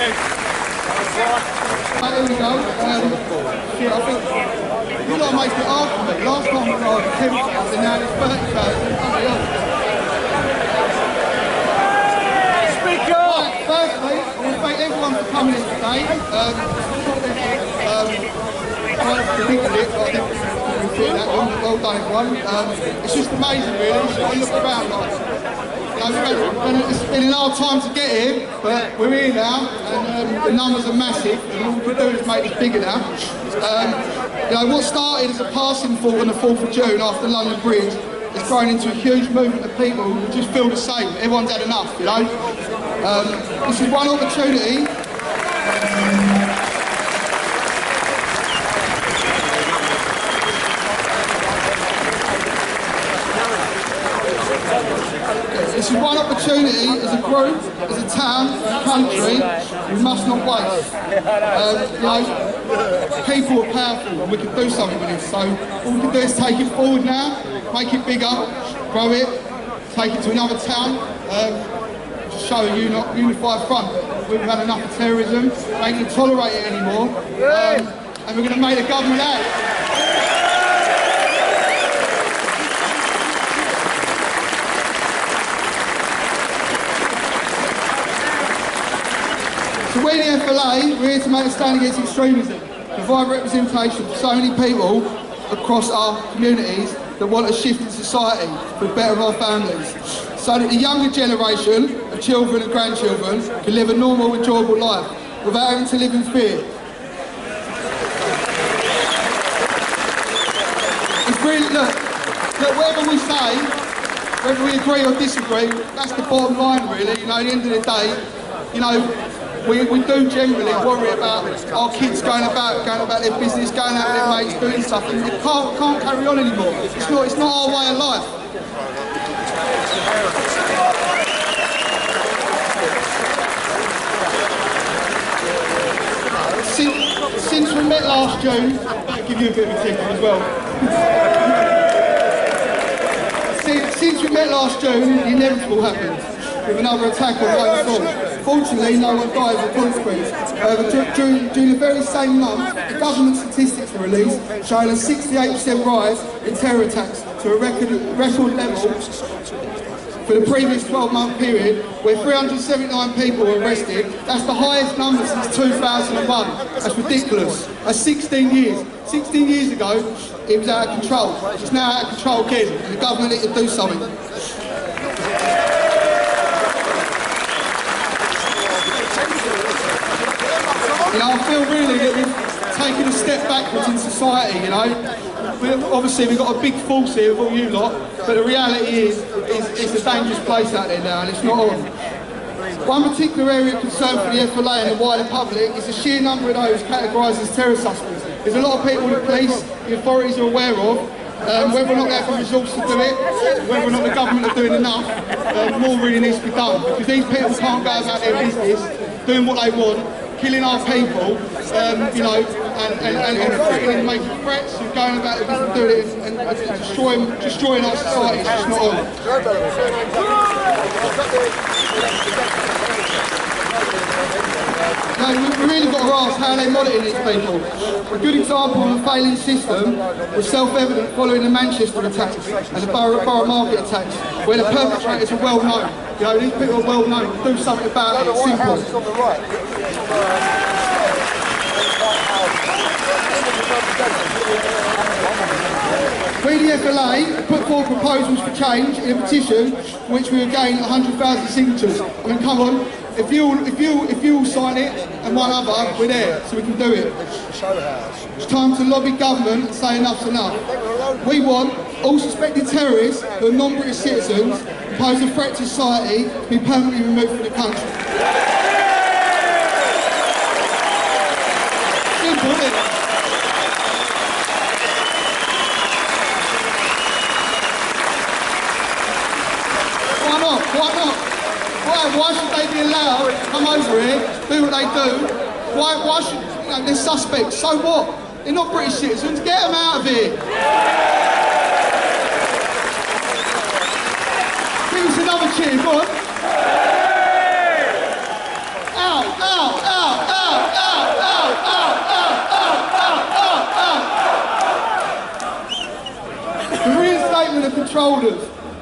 Here we go. I think you've got to make it hard for me. Last time we got 10,000, now it's 30,000. Speak up! Right, firstly, I want to thank everyone for coming in today. Well done, everyone. It's just amazing, really. You should look around. It's been an hard time to get here, but we're here now, and the numbers are massive, and all we can do is make it bigger now. What started as a passing thought on the 4th of June after the London Bridge has grown into a huge movement of people who just feel the same. Everyone's had enough, you know. This is one opportunity. This is one opportunity as a group, as a town, as a country, we must not waste. People are powerful and we can do something with this. So all we can do is take it forward now, make it bigger, grow it, take it to another town, just show a unified front. We've had enough of terrorism, we ain't going to tolerate it anymore, and we're going to make the government act. So we're the FLA, we're here to make a stand against extremism, provide representation for so many people across our communities that want a shift in society for the better of our families, so that the younger generation of children and grandchildren can live a normal, enjoyable life without having to live in fear. It's really, look, whatever we say, whether we agree or disagree, that's the bottom line really. You know, at the end of the day, you know, we do generally worry about our kids going about their business, going out with their mates, doing stuff, and it can't carry on anymore. It's not our way of life. Since we met last June, I'll give you a bit of a tickle as well. Since we met last June, the inevitable happened, with another attack on Rome Hall. Fortunately, no one died as a consequence. During the very same month, the government statistics were released showing a 68% rise in terror attacks to a record level for the previous 12-month period, where 379 people were arrested. That's the highest number since 2001. That's ridiculous. That's 16 years. 16 years ago, it was out of control. It's now out of control again, and the government need to do something. You know, I feel really that we've taken a step backwards in society, you know. Obviously we've got a big force here with all you lot, but the reality is it's a dangerous place out there now, and it's not on. One particular area of concern for the FLA and the wider public is the sheer number of those categorised as terror suspects. There's a lot of people the police, the authorities are aware of, whether or not they have the resources to do it, whether or not the government are doing enough, more really needs to be done, because these people can't go about their business doing what they want, killing our people, you know, and threatening and making threats and going about it and doing it and destroying our society. It's just not on. No, we've really got to ask how they monitor these people. A good example of a failing system was self-evident following the Manchester attacks and the Borough Market attacks, where the perpetrators are well known. You know, these people are well known. Do something about it. It's simple. We, the FLA, put forward proposals for change in a petition which we have gained 100,000 signatures. I mean, come on, if you all sign it and one other, we're there, so we can do it. It's time to lobby government and say enough's enough. We want all suspected terrorists who are non-British citizens who pose a threat to society to be permanently removed from the country. Simple, isn't it? Why not? Why not? Why should they be allowed to come over here, do what they do? Why should, you know, they're suspects, so what? They're not British citizens, get them out of here! Give us another cheer, go on! Out, out, out! control orders.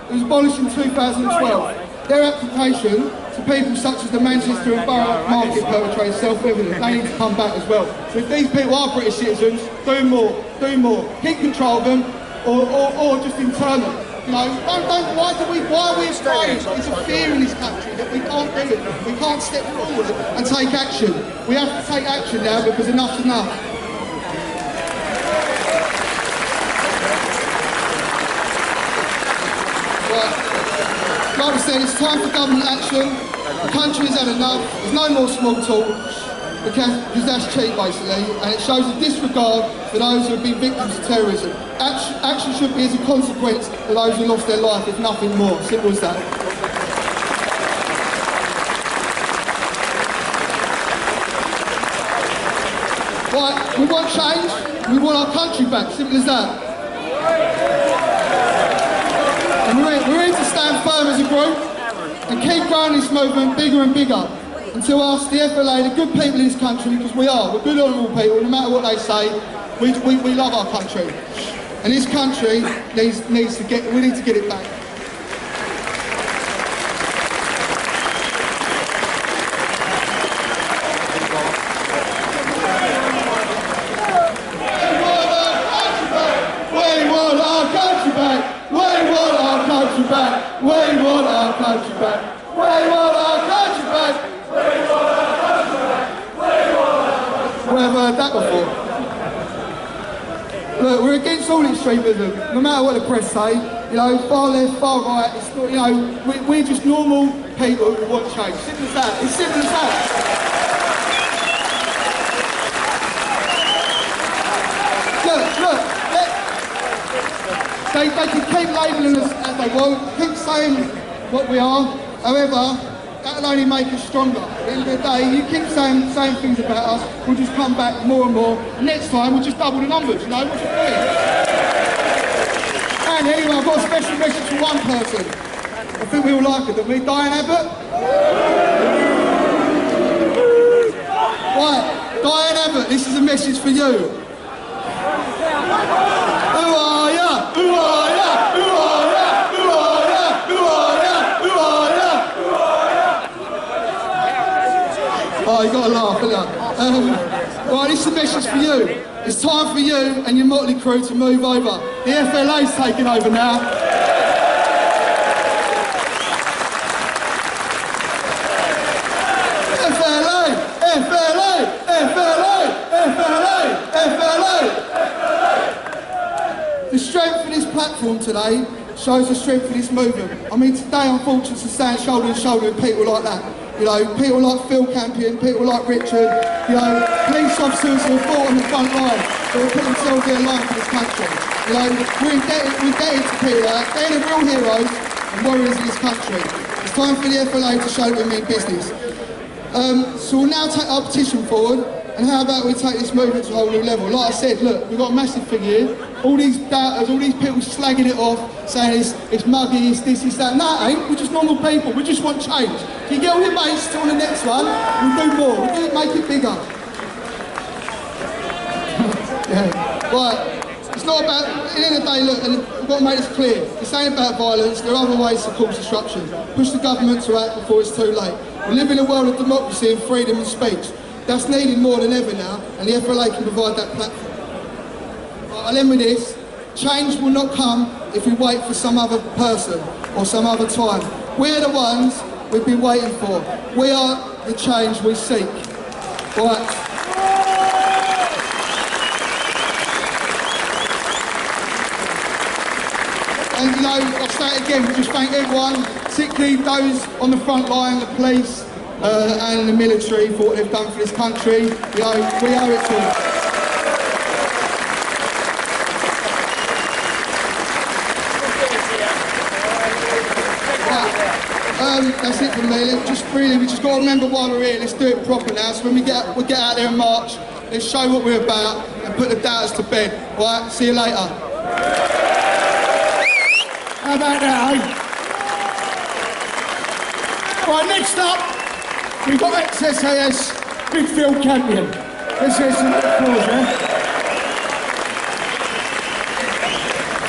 It was abolished in 2012. Their application to people such as the Manchester and Borough Market perpetrators self-evident. They need to come back as well. So if these people are British citizens, do more, do more. Keep control of them, or just intern them. You know, why are we afraid? It's a fear in this country that we can't do it. We can't step forward and take action. We have to take action now because enough's enough. Right. Like I said, it's time for government action. The country has had enough. There's no more small talk, because that's cheap basically, and it shows a disregard for those who have been victims of terrorism. Action should be as a consequence for those who lost their life, if nothing more. Simple as that. Right, we want change, we want our country back, simple as that. And we're here to stand firm as a group and keep growing this movement bigger and bigger until us, the FLA, the good people in this country, because we are, we're good honourable people, no matter what they say, we love our country. And this country we need to get it back. Look, we're against all extremism, no matter what the press say. You know, far left, far right. It's not, you know, we're just normal people who want change. Simple as that. It's simple as that. Look. They can keep labelling us as they want, keep saying what we are. However, that'll only make us stronger. At the end of the day, you keep saying things about us, we'll just come back more and more. Next time, we'll just double the numbers, you know, what you think? And anyway, I've got a special message for one person. I think we all like her, don't we? Dianne Abbots? Right, Dianne Abbots, this is a message for you. Who are ya? Who are ya? Who are ya? Who are ya? Who are ya? Who are ya? Oh, you got to laugh, haven't you? Right, this is a message for you. It's time for you and your motley crew to move over. The FLA's taking over now. FLA! FLA! FLA! FLA! FLA! The strength of this platform today shows the strength of this movement. I mean, today I'm fortunate to stand shoulder to shoulder with people like that. You know, people like Phil Campion, people like Richard, you know, police officers who have fought on the front line, who have put themselves in line for this country. You know, we're indebted to people like that. They're the real heroes and warriors in this country. It's time for the FLA to show that we mean business. So we'll now take our petition forward, and how about we take this movement to a whole new level? Like I said, look, we've got a massive thing here. All these doubters, all these people slagging it off, saying it's muggy, it's this, it's that. No, it ain't. We're just normal people. We just want change. Can you get all your mates to on the next one? We'll do more. We'll do it, make it bigger. Yeah. Right. It's not about, at the end of the day, look, and we've got to make this clear. This ain't about violence. There are other ways to cause disruption. Push the government to act before it's too late. We live in a world of democracy and freedom of speech. That's needed more than ever now, and the FLA can provide that platform. I'll end with this. Change will not come if we wait for some other person or some other time. We're the ones we've been waiting for. We are the change we seek. Right. And you know, I'll say it again, we just thank everyone, particularly those on the front line, the police and the military for what they've done for this country. You know, we owe it to them. That's it from me. We just got to remember why we're here. Let's do it proper now. So when we get out there in March, let's show what we're about and put the doubters to bed. All right, see you later. How about that, eh? Right, next up, we've got ex-SAS Big Phil Campion. Let's hear some applause, yeah?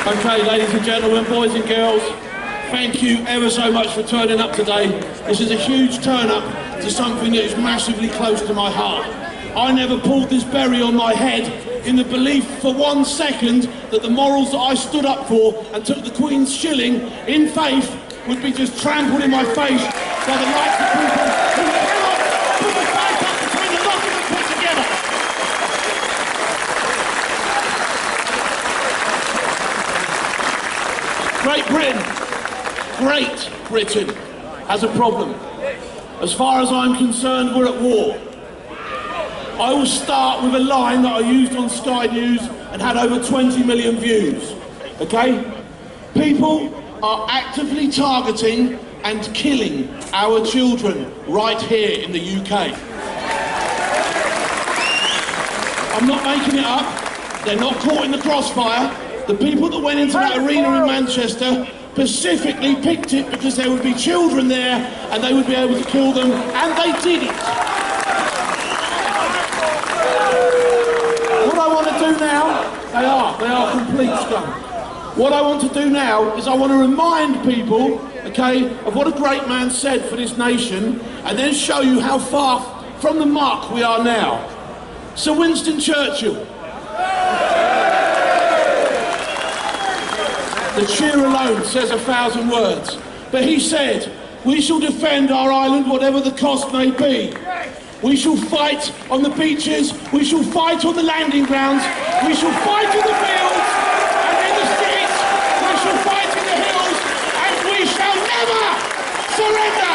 Okay, ladies and gentlemen, boys and girls, thank you ever so much for turning up today. This is a huge turn up to something that is massively close to my heart. I never pulled this berry on my head in the belief for 1 second that the morals that I stood up for and took the Queen's shilling in faith would be just trampled in my face by the likes of people who cannot put the fight up between the lot of them put together. Great Britain has a problem. As far as I'm concerned, we're at war. I will start with a line that I used on Sky News and had over 20 million views. Okay? People are actively targeting and killing our children right here in the UK. I'm not making it up. They're not caught in the crossfire. The people that went into that arena in Manchester specifically picked it because there would be children there and they would be able to kill them, and they did it. What I want to do now, they are complete scum. What I want to do now is I want to remind people, okay, of what a great man said for this nation, and then show you how far from the mark we are now. Sir Winston Churchill. The cheer alone says 1,000 words. But he said, "We shall defend our island whatever the cost may be. We shall fight on the beaches, we shall fight on the landing grounds, we shall fight in the fields and in the streets, we shall fight in the hills, and we shall never surrender."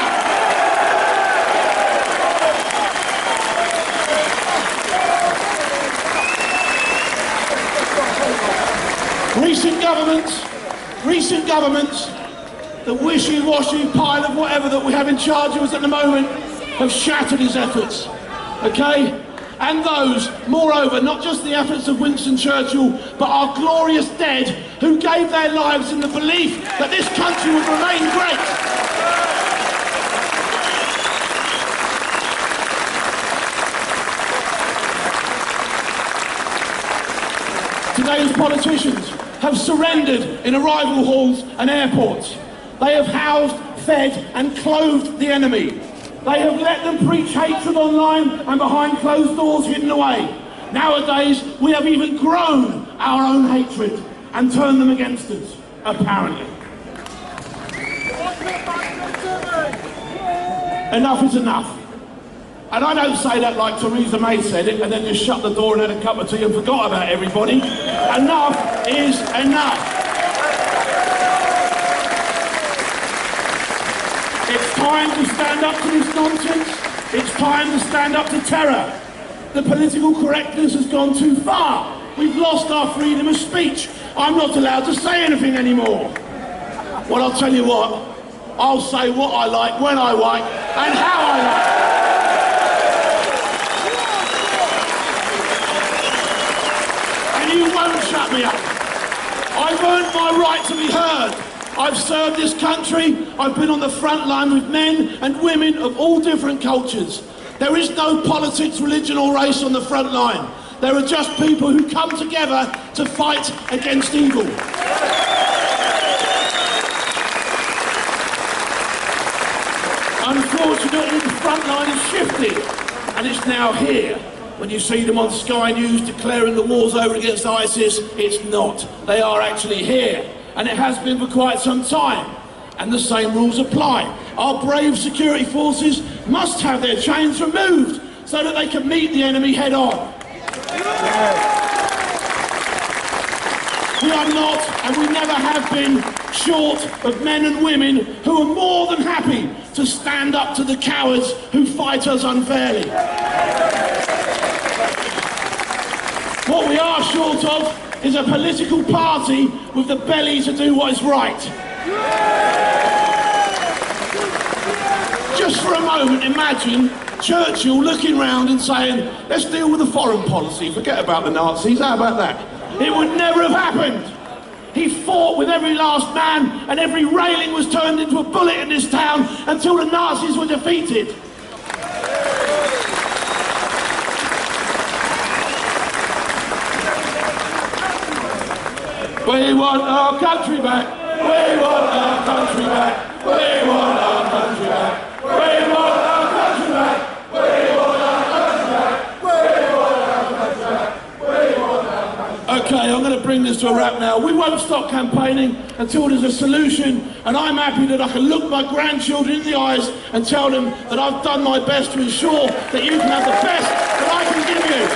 Recent governments, the wishy-washy pile of whatever that we have in charge of us at the moment, have shattered his efforts, okay? And those, moreover, not just the efforts of Winston Churchill, but our glorious dead who gave their lives in the belief that this country would remain great. Today's politicians have surrendered in arrival halls and airports. They have housed, fed and clothed the enemy. They have let them preach hatred online and behind closed doors hidden away. Nowadays, we have even grown our own hatred and turned them against us, apparently. Enough is enough. And I don't say that like Theresa May said it and then just shut the door and had a cup of tea and forgot about everybody. Enough is enough. It's time to stand up to this nonsense. It's time to stand up to terror. The political correctness has gone too far. We've lost our freedom of speech. I'm not allowed to say anything anymore. Well, I'll tell you what. I'll say what I like, when I like, and how I like. You won't shut me up. I've earned my right to be heard. I've served this country. I've been on the front line with men and women of all different cultures. There is no politics, religion or race on the front line. There are just people who come together to fight against evil. Unfortunately, the front line has shifted and it's now here. When you see them on Sky News declaring the war's over against ISIS, it's not. They are actually here. And it has been for quite some time. And the same rules apply. Our brave security forces must have their chains removed so that they can meet the enemy head on. We are not, and we never have been, short of men and women who are more than happy to stand up to the cowards who fight us unfairly. What we are short of is a political party with the belly to do what is right. Just for a moment, imagine Churchill looking round and saying, let's deal with the foreign policy, forget about the Nazis, how about that? It would never have happened. He fought with every last man and every railing was turned into a bullet in this town until the Nazis were defeated. We want our country back. We want our country back. We want our country back. We want our country back. We want our country back. We want our country back. We want our country back. Okay, I'm going to bring this to a wrap now. We won't stop campaigning until there's a solution, and I'm happy that I can look my grandchildren in the eyes and tell them that I've done my best to ensure that you can have the best that I can give you.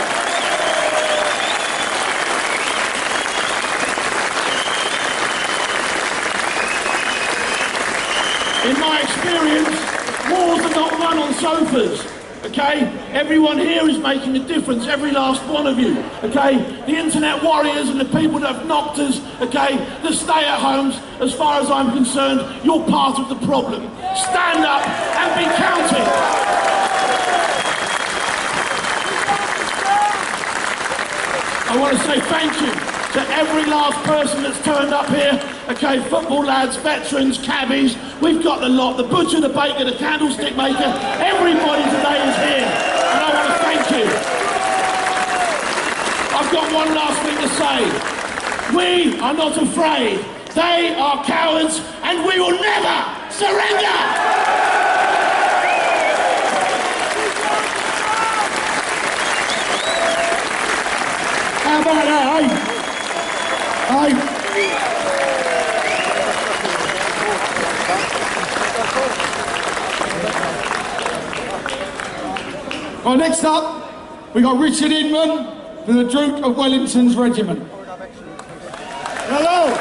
In my experience, wars are not won on sofas, okay? Everyone here is making a difference, every last one of you, okay? The internet warriors and the people that have knocked us, okay? The stay-at-homes, as far as I'm concerned, you're part of the problem. Stand up and be counted. I want to say thank you to every last person that's turned up here, okay, football lads, veterans, cabbies, we've got the lot, the butcher, the baker, the candlestick maker, everybody today is here, and I want to thank you. I've got one last thing to say. We are not afraid. They are cowards, and we will never surrender! How about that, eh? Well, next up, we got Richard Inman for the Duke of Wellington's Regiment. Hello.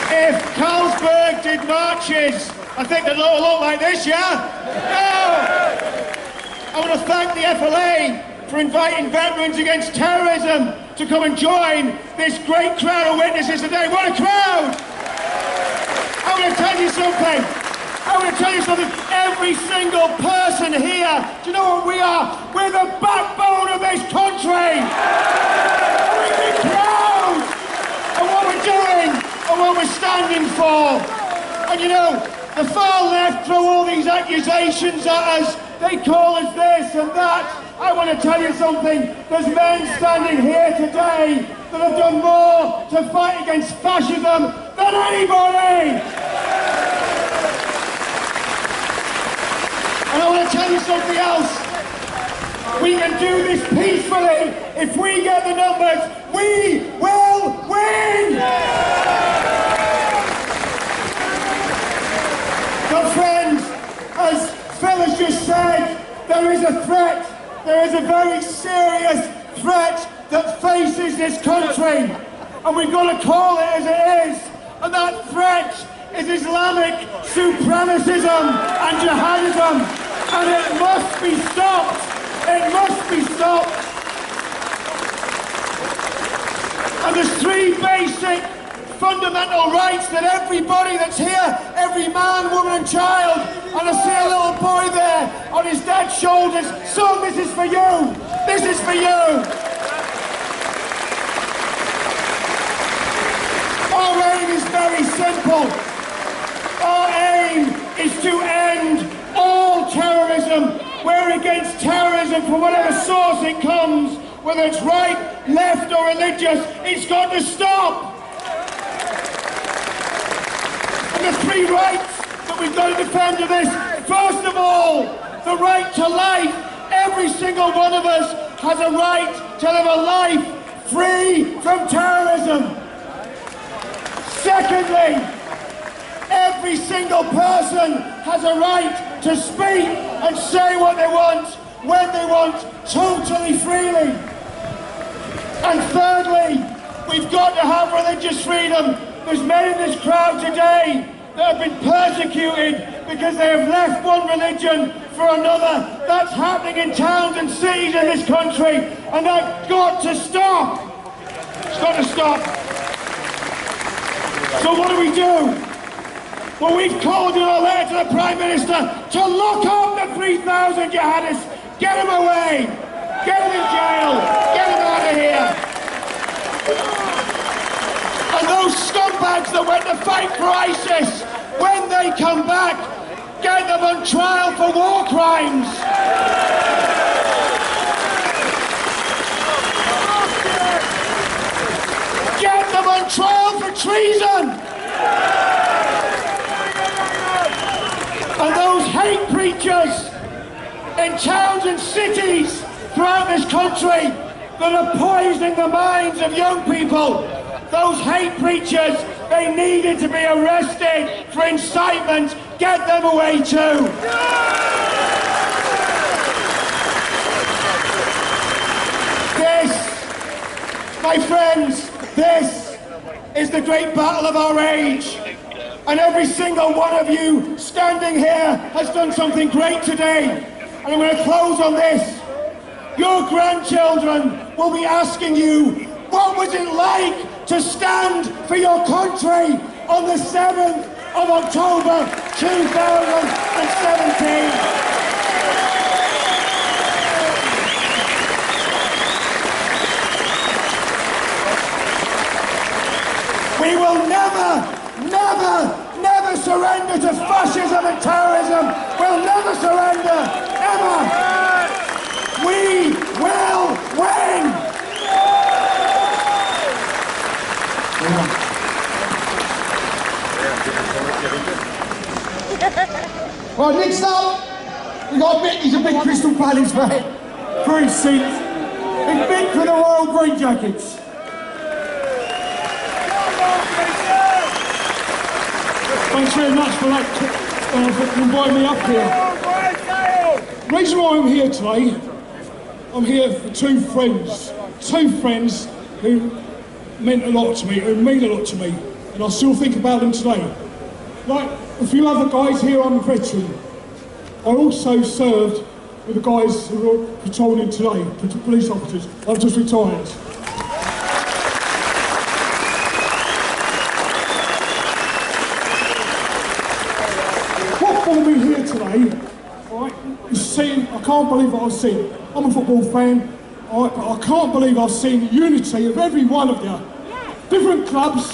If Carlsberg did marches, I think they'd all look like this, yeah? No! I want to thank the FLA for inviting Veterans Against Terrorism to come and join this great crowd of witnesses today. What a crowd! I want to tell you something. Every single person here, do you know what we are? We're the backbone of this country. We're the proud of what we're doing and what we're standing for. And you know, the far left throw all these accusations at us. They call us this and that. I want to tell you something. There's men standing here today that have done more to fight against fascism than anybody. And I want to tell you something else. We can do this peacefully. If we get the numbers, we will win! But friends, as Phil has just said, there is a threat. There is a very serious threat that faces this country. And we've got to call it as it is. And that threat is Islamic supremacism and jihadism. And it must be stopped. It must be stopped. And there's three basic fundamental rights that everybody that's here, every man, woman and child, and I see a little boy there on his dad's shoulders. Son, this is for you. This is for you. Our aim is very simple. Our aim is to end all terrorism. We're against terrorism from whatever source it comes, whether it's right, left or religious. It's got to stop. And the three rights that we've got to defend are this. First of all, the right to life. Every single one of us has a right to live a life free from terrorism. Secondly, every single person has a right to speak and say what they want, when they want, totally freely. And thirdly, we've got to have religious freedom. There's men in this crowd today that have been persecuted because they have left one religion for another. That's happening in towns and cities in this country, and that's got to stop. It's got to stop. So what do? Well, we've called in a letter to the Prime Minister to lock up the 3,000 jihadists. Get them away. Get them in jail. Get them out of here. And those scumbags that went to fight for ISIS, when they come back, get them on trial for war crimes. treason. And those hate preachers in towns and cities throughout this country that are poisoning the minds of young people, those hate preachers, they needed to be arrested for incitement. Get them away too. This, my friends, this is the great battle of our age. And every single one of you standing here has done something great today. And I'm going to close on this. Your grandchildren will be asking you, what was it like to stand for your country on the 7th of October 2017? We will never surrender to fascism and terrorism. We'll never surrender, ever. We will win. Right, next up, we got Mick. He's a big Crystal Palace fan. For his sins. He's big for the Royal Green Jackets. Thanks very much for that, for inviting me up here. The reason why I'm here today, I'm here for two friends who meant a lot to me, who mean a lot to me, and I still think about them today. Like a few other guys here, I'm a veteran. I also served with the guys who are patrolling today, police officers. I've just retired. What brought me here today, right, is seeing, I can't believe what I've seen. I'm a football fan, right, but I can't believe I've seen unity of every one of you. Different clubs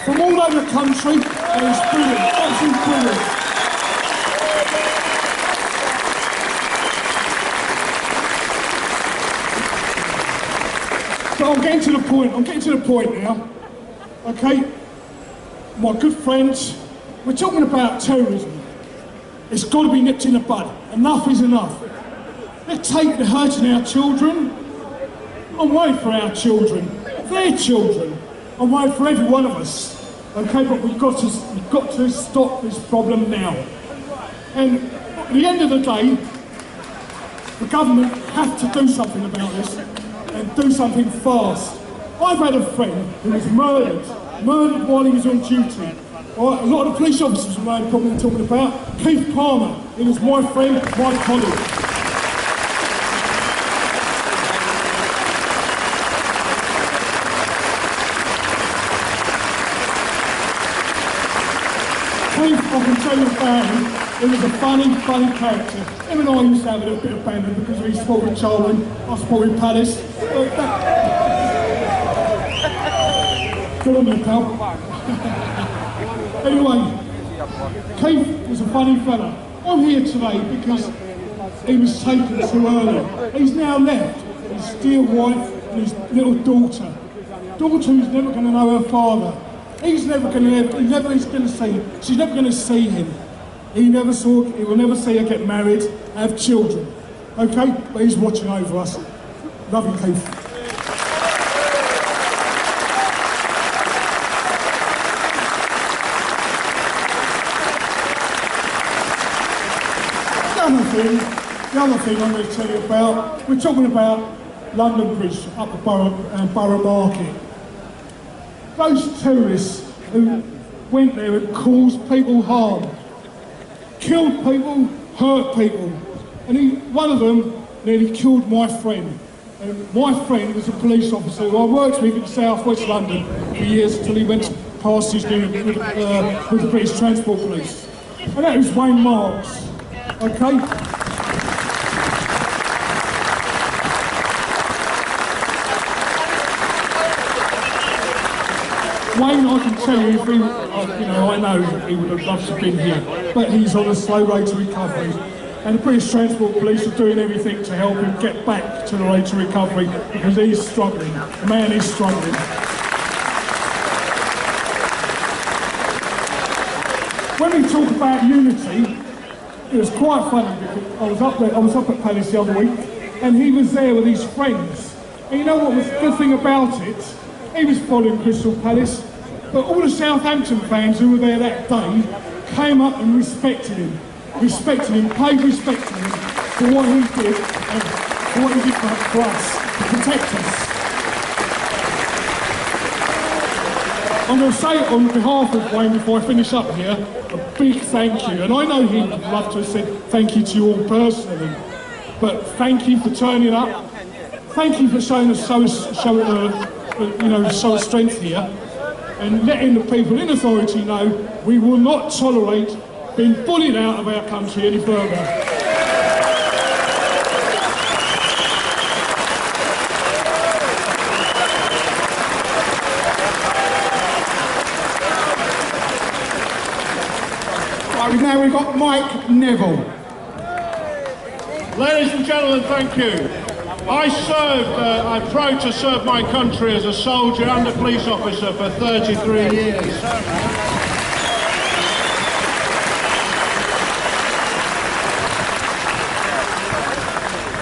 from all over the country, and it's brilliant, absolutely brilliant. But I'm getting to the point now, okay? My good friends, we're talking about terrorism. It's got to be nipped in the bud. Enough is enough. They're hurting our children. I'm worried for our children, their children. I'm worried for every one of us. Okay, but we've got to stop this problem now. And at the end of the day, the government have to do something about this and do something fast. I've had a friend who was murdered while he was on duty. Right, a lot of the police officers know the problem I'm talking about. Keith Palmer, he was my friend, my colleague. Keith, I can tell you about him, he was a funny character. Him and I used to have a little bit of banter because he supported Charlton, I supported Palace. Good on you, pal. Anyway, Keith was a funny fella. I'm here today because he was taken too early. He's now left his dear wife and his little daughter. Daughter who's never going to know her father. He's never going to see him. She's never going to see him. He will never see her get married, have children. Okay? But he's watching over us. Love you, Keith. The other thing I'm going to tell you about, we're talking about London Bridge up the Borough Market. Those terrorists who went there and caused people harm, killed people, hurt people, and one of them nearly killed my friend. And my friend was a police officer who I worked with in South West London for years until he went past his unit with the British Transport Police. And that was Wayne Marks. Okay? Wayne, I can tell you, if he, I know he would have loved to have been here, but he's on a slow road to recovery. And the British Transport Police are doing everything to help him get back to the road to recovery because he's struggling. The man is struggling. when we talk about unity, it was quite funny because I was up at Palace the other week, and he was there with his friends. And you know what was the good thing about it? He was following Crystal Palace, but all the Southampton fans who were there that day came up and respected him, paid respect to him for what he did and for what he did for us, to protect us. I'm going to say it on behalf of Wayne before I finish up here, a big thank you. And I know he would love to have said thank you to you all personally, but thank you for turning up. Thank you for showing us show strength here, and letting the people in authority know we will not tolerate being bullied out of our country any further. Now we've got Mike Neville. Ladies and gentlemen, thank you. I'm proud to serve my country as a soldier and a police officer for 33 years.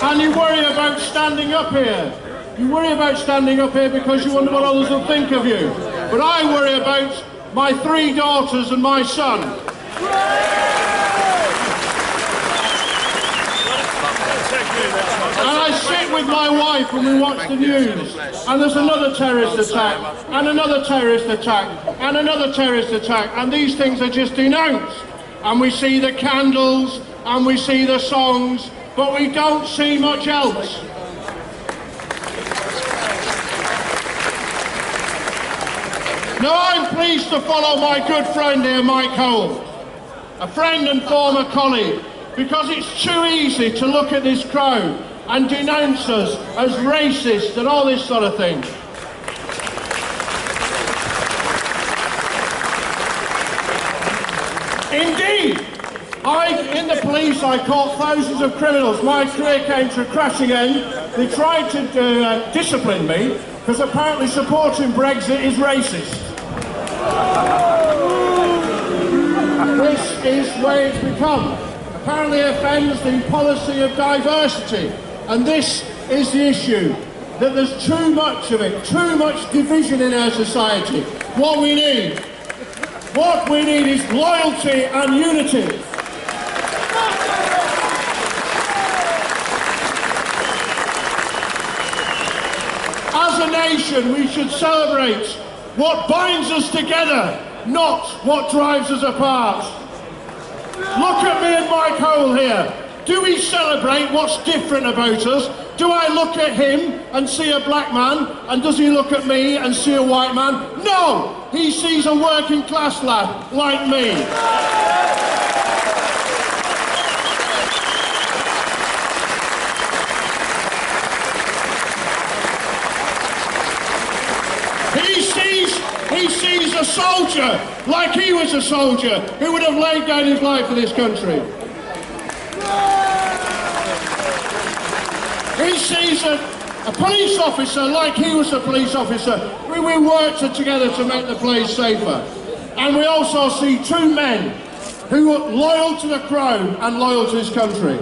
And you worry about standing up here. You worry about standing up here because you wonder what others will think of you. But I worry about my 3 daughters and my son. And I sit with my wife and we watch the news, and there's another terrorist attack, and another terrorist attack, and another terrorist attack, and these things are just denounced. And we see the candles, and we see the songs, but we don't see much else. Now I'm pleased to follow my good friend here, Mike Hole, a friend and former colleague, because it's too easy to look at this crowd and denounce us as racist and all this sort of thing. Indeed, in the police I caught thousands of criminals. My career came to a crashing end. They tried to discipline me because apparently supporting Brexit is racist. This is the way it's become. Apparently offends the policy of diversity, and this is the issue, that there's too much of it, too much division in our society. What we need is loyalty and unity. As a nation, we should celebrate what binds us together, not what drives us apart. Look at me and Mike Hole here. Do we celebrate what's different about us? Do I look at him and see a black man, and does he look at me and see a white man? No! He sees a working class lad like me. He sees a soldier like he was a soldier who would have laid down his life for this country. He sees a police officer like he was a police officer. We worked together to make the place safer. And we also see 2 men who are loyal to the crown and loyal to this country.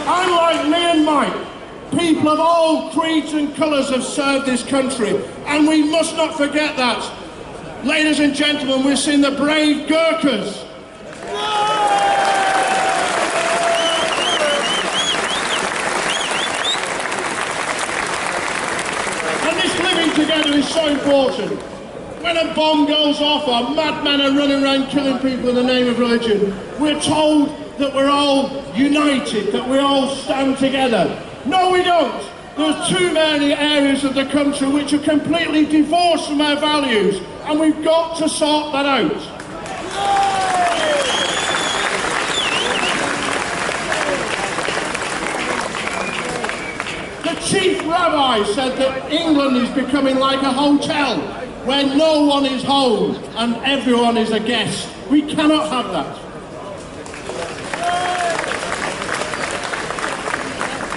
Unlike me and Mike, people of all creeds and colours have served this country, and we must not forget that. Ladies and gentlemen, we've seen the brave Gurkhas. And this living together is so important. When a bomb goes off or madmen are running around killing people in the name of religion, we're told that we're all united, that we all stand together. No, we don't. There's too many areas of the country which are completely divorced from our values, and we've got to sort that out. The chief rabbi said that England is becoming like a hotel where no one is home and everyone is a guest. We cannot have that.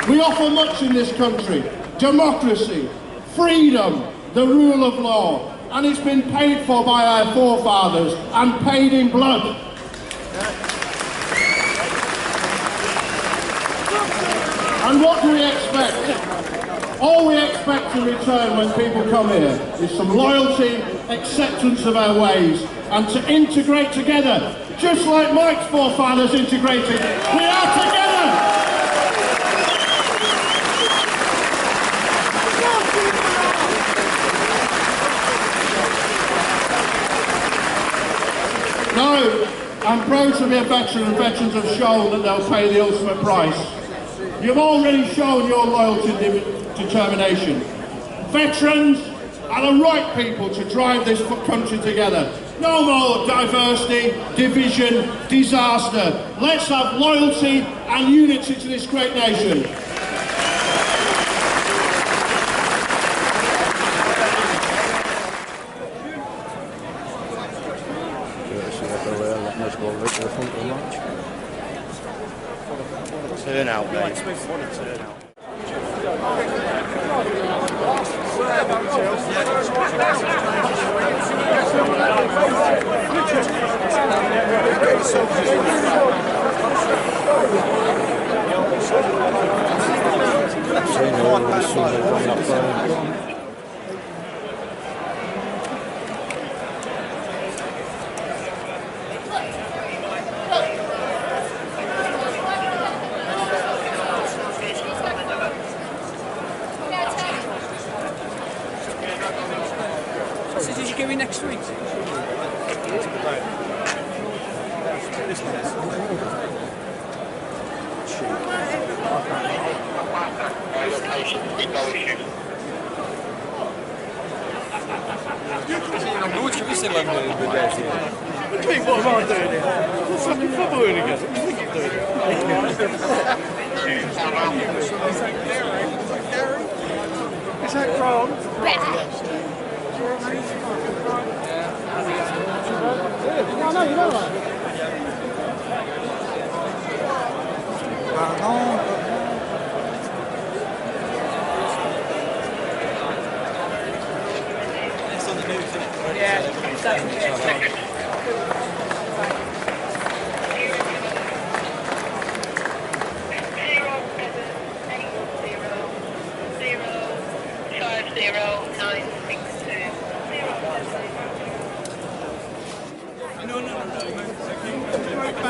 We offer much in this country: democracy, freedom, the rule of law, and it's been paid for by our forefathers and paid in blood. And what do we expect? All we expect in return when people come here is some loyalty, acceptance of our ways, and to integrate together, just like Mike's forefathers integrated. We are together! No, I'm proud to be a veteran, and veterans have shown that they'll pay the ultimate price. You've already shown your loyalty and determination. Veterans are the right people to drive this country together. No more diversity, division, disaster. Let's have loyalty and unity to this great nation. Turn out, mate. What a turn out. So did you go in next week? Nog nooit gewist in lang bedrijf hier. Kijk, wat am I doing here? I'm fucking footballing again. What do you think I'm doing? Is that Grant? No, no, you know that. It's on the news, isn't it? Yeah.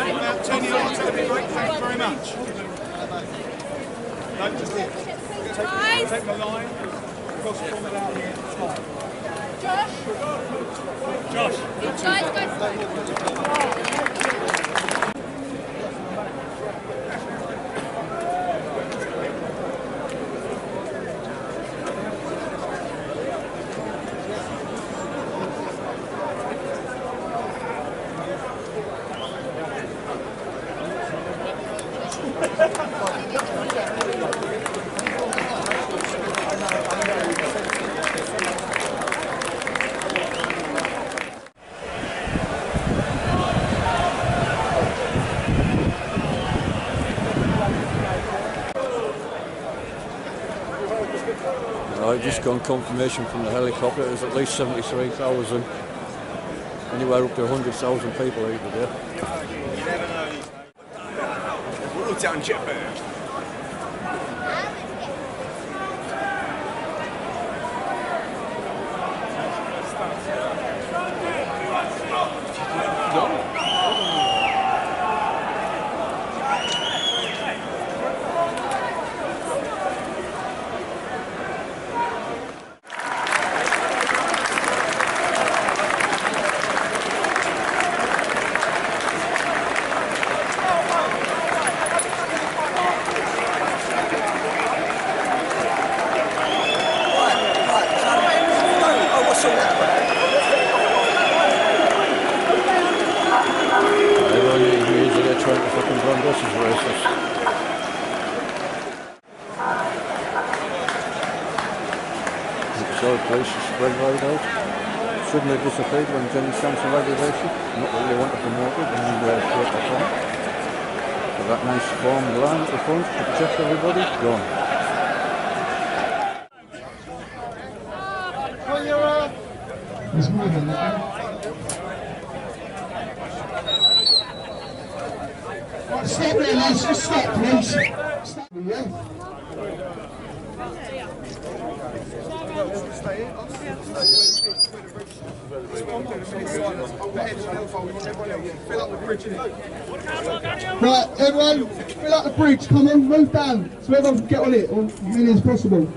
About 10 yards, that'd be great. Thank you very much. No, just here. Take my line, cross the corner out here. I've just got confirmation from the helicopter. There's at least 73,000, anywhere up to 100,000 people over there. You never know. We're all down Jetbird. So police spread right out. Suddenly disappeared when Jenny Sampson regulation. Not that they want to promote it and create the front. But that nice formed line at the front to protect everybody, gone. There's more than that. Right, step there, lads. Just step, please. Step. Yeah. Right, everyone, fill up the bridge. Come on, move down so everyone can get on it, or as many as possible.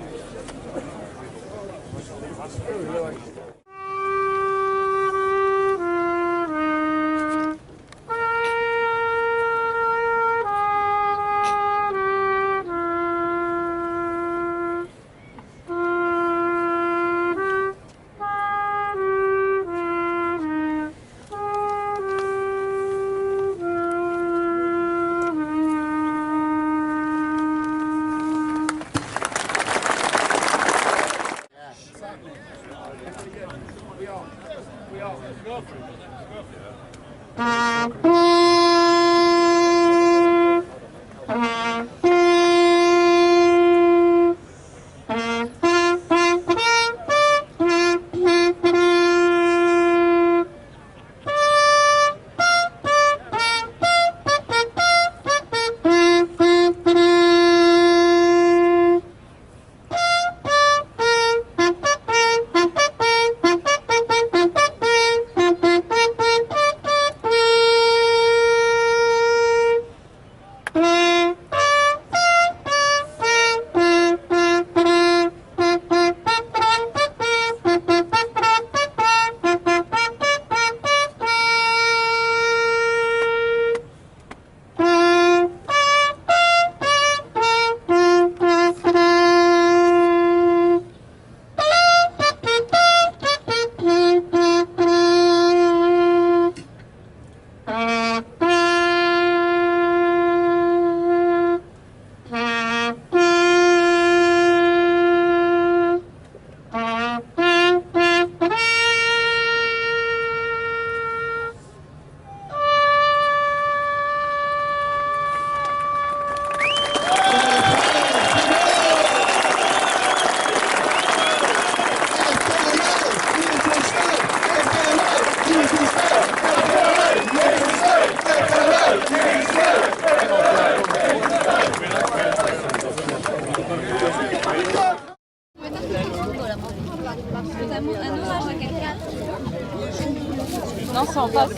Non, c'est en face.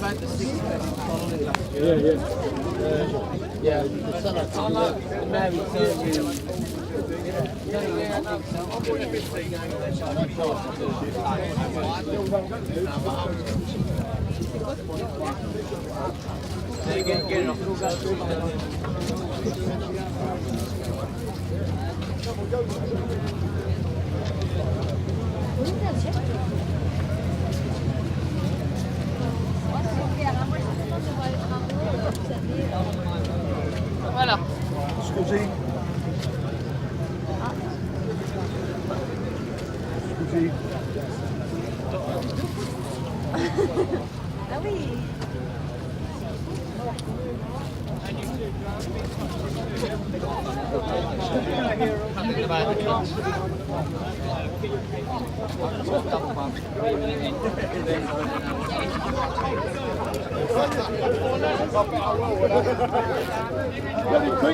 Voilà. Scusi. Scusi. Ah oui.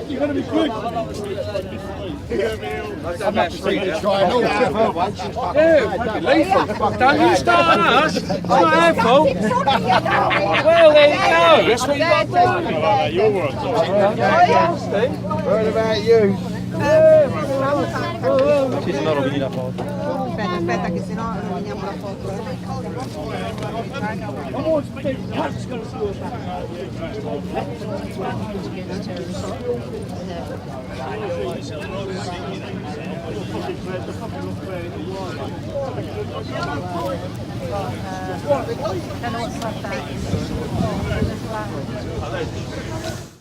You're going to be quick. I'm not free to try and Don't you start on us. It's not our fault. Well, there you go. That's what you've got to do. What about you? Ci sono rovini la foto. Aspetta, che sennò roviniamo la foto. I know what's like that.